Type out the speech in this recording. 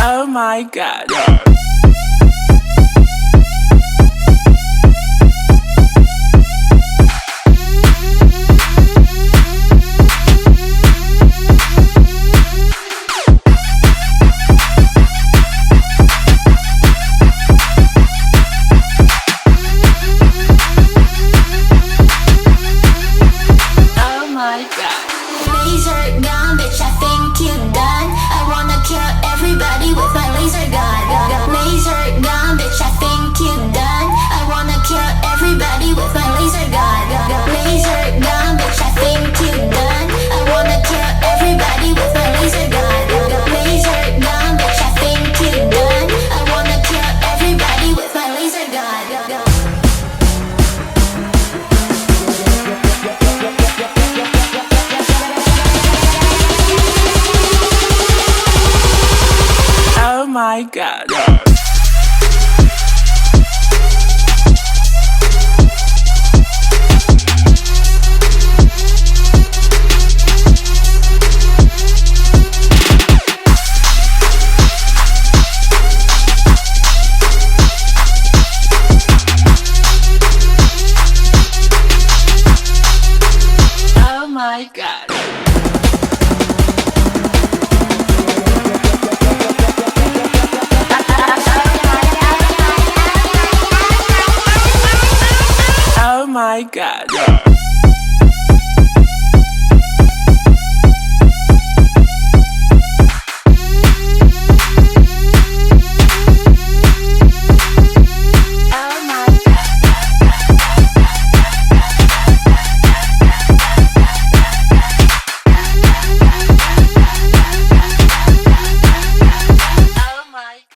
Oh my god. Oh my god. Laser gun, bitch, I think you done. I wanna kill everybody with my laser gun. Laser gun, bitch, I think you done. I wanna kill everybody with my laser gun. Laser gun, bitch, I think you done. I wanna kill everybody with my laser gun. Laser gun, bitch, I think you done. I wanna kill everybody with my laser gun. Oh my god. Oh my god. Oh my god.